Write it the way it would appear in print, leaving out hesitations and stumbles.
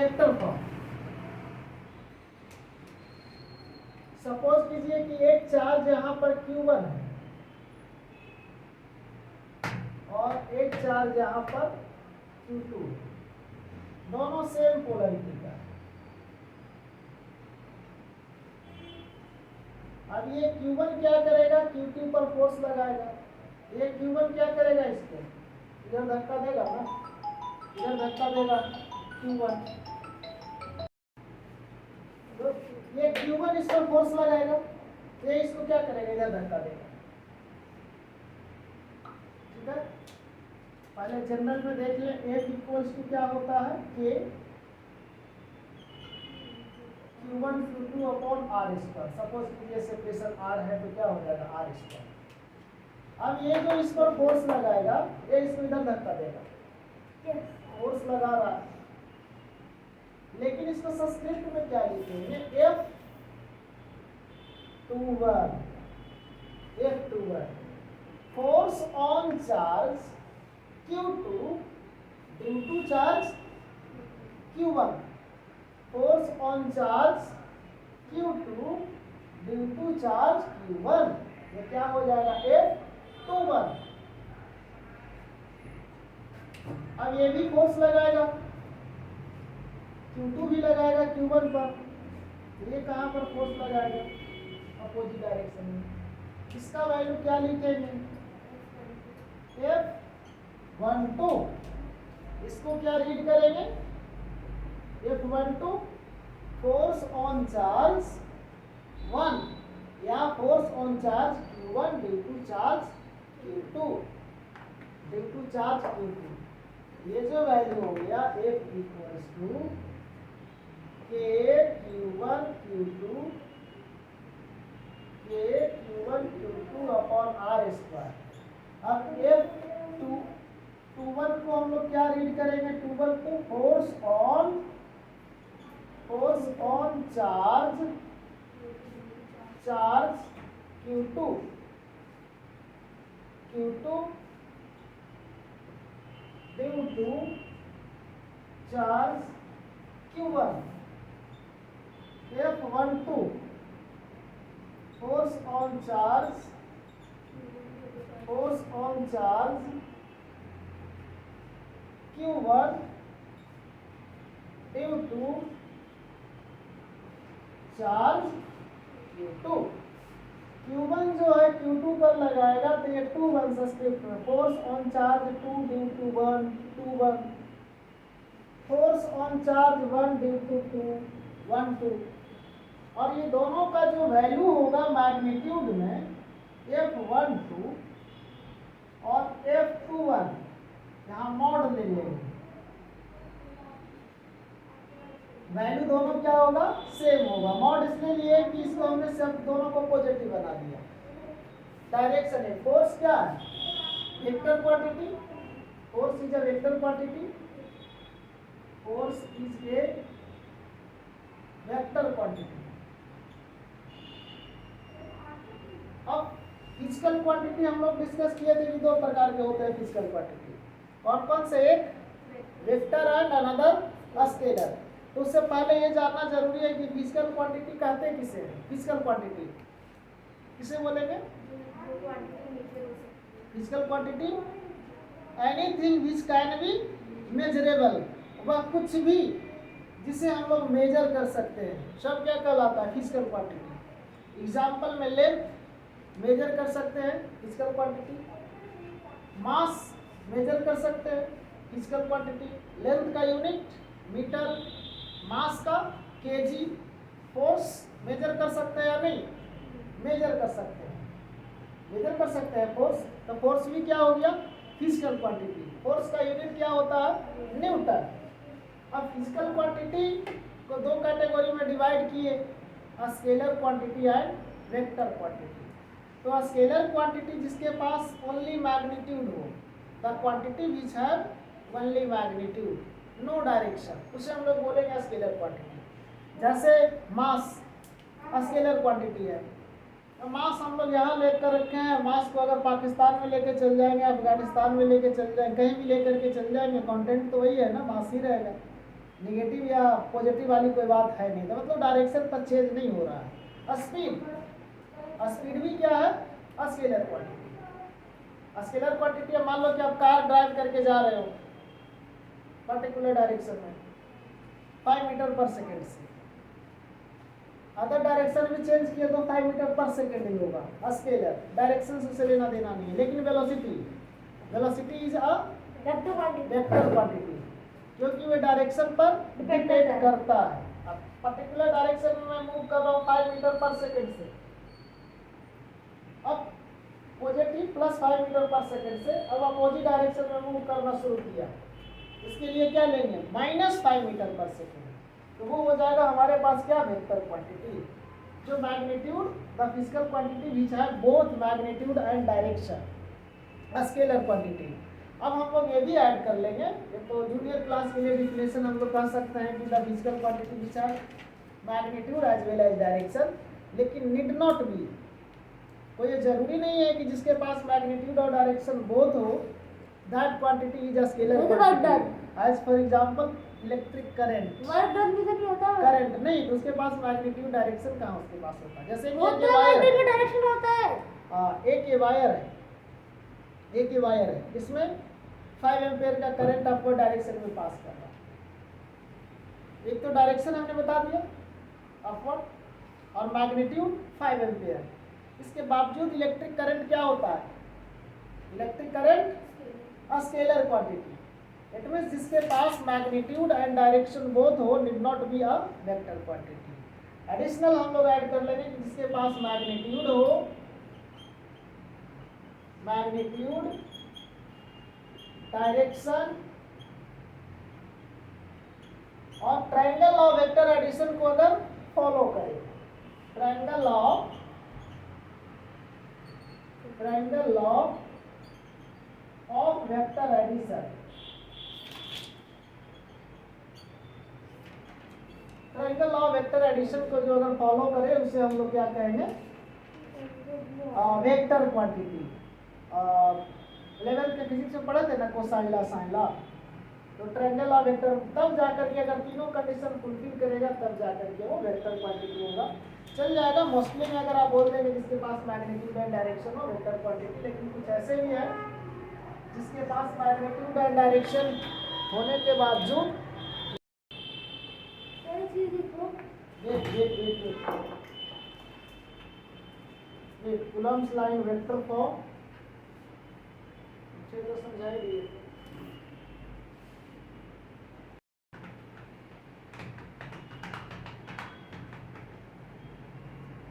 Vector form. Suppose कीजिए कि एक चार्ज यहाँ पर Q1 है और एक चार्ज यहाँ पर Q2 है, दोनों सेम पोलरिटी का है। अब ये Q1 क्या करेगा, Q2 पर फोर्स लगाएगा। ये Q1 क्या करेगा, इसको इधर धक्का देगा ना, इधर धक्का देगा Q1, तो ये Q1 इस पर फोर्स लगाएगा, ये इसको क्या करेगा, इधर धक्का देगा। ठीक है, पहले जनरल में देख ले, F इक्वल्स टू क्या होता है, K Q1 Q2 upon R square. Suppose कीजिए सेपरेशन R है तो क्या हो जाएगा, R स्क्वायर। अब ये जो इस पर फोर्स लगाएगा, ये इसको इधर धक्का देगा, फोर्स लगा रहा है, लेकिन इसको संस्कृत में क्या लिखेंगे, F21 force on charge Q2 due to charge Q1, force on charge Q2 due to charge Q1, ये क्या हो जाएगा, F21। अब ये भी फोर्स लगाएगा, Q2 भी लगाएगा Q1 पर, ये कहाँ पर फोर्स लगाएगा, अपोजिट डायरेक्शन में। इसका वैल्यू क्या लिखेंगे, F12। इसको क्या रीड करेंगे, F12 फोर्स ऑन चार्ज 1 या force on charge Q1 due to charge Q2, due to charge Q2। ये जो वैल्यू हो गया F equals to K Q1 Q2 upon R square. अब F21 को हम लोग क्या रीड करेंगे, 21 को force on charge Q2 due to charge Q1। F12 force on charge Q1 due to charge Q2। Q1 जो है Q2 पर लगाएगा तो ये 2 बन सब्सक्रिप्ट में, force on charge 2 due to 1 2 1, force on charge 1 due to 2 1 2। और ये दोनों का जो वैल्यू होगा मैग्नीट्यूड में, F12 और F21 यहाँ मॉड ले लेंगे, वैल्यू दोनों क्या होगा, सेम होगा। मॉड इसलिए लिए कि इसको हमने सब दोनों को पॉजिटिव बना दिया। डायरेक्शन है, फोर्स क्या है, vector quantity, force is a vector quantity, force is a vector quantity. अब फिजिकल क्वांटिटी हम लोग डिस्कस किए थे कि 2 प्रकार के होते हैं फिजिकल क्वांटिटी, कौन कौन से, एक वेक्टर एंड अनदर स्केलर। तो उससे पहले ये जानना जरूरी है कि फिजिकल क्वांटिटी कहते हैं किसे, फिजिकल क्वांटिटी किसे बोलेंगे, physical quantity anything which can be measurable, वह कुछ भी जिसे हम लोग मेजर कर सकते हैं, सब क्या कहलाता है, फिजिकल क्वांटिटी। एग्जाम्पल में लेंथ मेजर कर सकते हैं, फिजिकल क्वांटिटी, मास मेजर कर सकते हैं, फिजिकल क्वांटिटी, लेंथ का यूनिट मीटर, मास का केजी, फोर्स मेजर कर सकते हैं या नहीं, मेजर कर सकते हैं, मेजर कर सकते हैं फोर्स, तो फोर्स भी क्या हो गया, फिजिकल क्वांटिटी। फोर्स का यूनिट क्या होता है, न्यूटन। अब फिजिकल क्वांटिटी को 2 कैटेगरी में डिवाइड किए, scalar quantity and vector quantity. तो स्केलर क्वांटिटी जिसके पास ओनली मैग्नीट्यूड हो, the quantity which have only magnitude no direction, उसे हम लोग बोलेंगे स्केलर क्वांटिटी। जैसे मास स्केलर क्वांटिटी है, तो मास हम लोग यहाँ लेकर रखे हैं, मास को अगर पाकिस्तान में लेके चल जाएंगे, अफगानिस्तान में लेके चल जाएंगे, कहीं भी लेकर के चल जाएंगे, कंटेंट तो वही है ना, मास ही रहेगा। निगेटिव या पॉजिटिव वाली कोई बात है नहीं, तो मतलब डायरेक्शन पर चेंज नहीं हो रहा है। स्पीड भी क्या है, स्केलर क्वांटिटी। स्केलर क्वांटिटी मान लो कि आप कार ड्राइव करके जा रहे हो पर्टिकुलर डायरेक्शन में 5 मीटर पर सेकेंड से, अदर डायरेक्शन में चेंज किया तो 5 मीटर पर सेकेंड ही होगा। स्केलर डायरेक्शन से उसे लेना देना नहीं है। लेकिन velocity is a vector quantity, क्योंकि वे डायरेक्शन पर डिपेंड करता है। अब पर्टिकुलर डायरेक्शन में मैं मूव कर रहा हूँ 5 मीटर पर सेकेंड से, अब पॉजिटिव प्लस 5 मीटर पर सेकेंड से अब अपोजिट डायरेक्शन में मूव करना शुरू किया, इसके लिए क्या लेंगे, -5 मीटर पर सेकेंड, तो वो हो जाएगा हमारे पास क्या, वेक्टर क्वांटिटी। जो magnitude the physical quantity which है both magnitude and direction, scalar quantity. अब हम लोग ये भी ऐड कर लेंगे, ये तो जूनियर क्लास के लिए डिफिनेशन हम लोग कह सकते हैं कि द फिजिकल क्वांटिटी विच है magnitude as well as direction, लेकिन नीड नॉट बी, कोई ये जरूरी नहीं है कि जिसके पास मैग्नीट्यूड और डायरेक्शन बोथ हो that quantity is a scalar quantity. As for example electric current, work done भी तो नहीं होता है। करंट नहीं तो उसके पास मैग्नीट्यूड डायरेक्शन कहाँ उसके पास होता है। जैसे वो कि तो वर्क में डायरेक्शन होता है। एक ये वायर है, एक ये वायर है, इसमें 5 एम्पेयर का करंट अपवर्ड डायरेक्शन में पास कर रहा है। एक तो डायरेक्शन हमने बता दिया अपवर्ड और मैग्नीट्यूड 5 एम्पेयर। इसके बावजूद इलेक्ट्रिक करंट क्या होता है, electric current a scalar quantity. It means जिसके पास मैग्नीट्यूड एंड डायरेक्शन बोथ हो need not be a vector quantity. Additional हम लोग ऐड कर लेंगे कि जिसके पास मैग्नीट्यूड हो, मैग्नीट्यूड डायरेक्शन और ट्रायंगल ऑफ वेक्टर एडिशन को अगर फॉलो करे, triangle of vector addition, triangle of vector addition को जो अगर फॉलो करे उसे हम लोग क्या कहेंगे, वेक्टर क्वांटिटी। 11th के फिजिक्स में पढ़े थे ना कोसाइन लॉ, साइन लॉ, तो ट्रायंगल ऑफ वेक्टर तब जाकर के अगर तीनों कंडीशन फुलफिल करेगा तब जाकर के वो वेक्टर क्वांटिटी होगा। चल जाएगा मोस्टली में अगर आप बोल देंगे जिसके पास मैग्नीट्यूड एंड डायरेक्शन हो वेक्टर क्वांटिटी, लेकिन कुछ ऐसे भी है जिसके पास मैग्नीट्यूड एंड डायरेक्शन होने के बावजूद कूलम्ब्स लाइन वेक्टर फॉर्म तो समझाई दिए।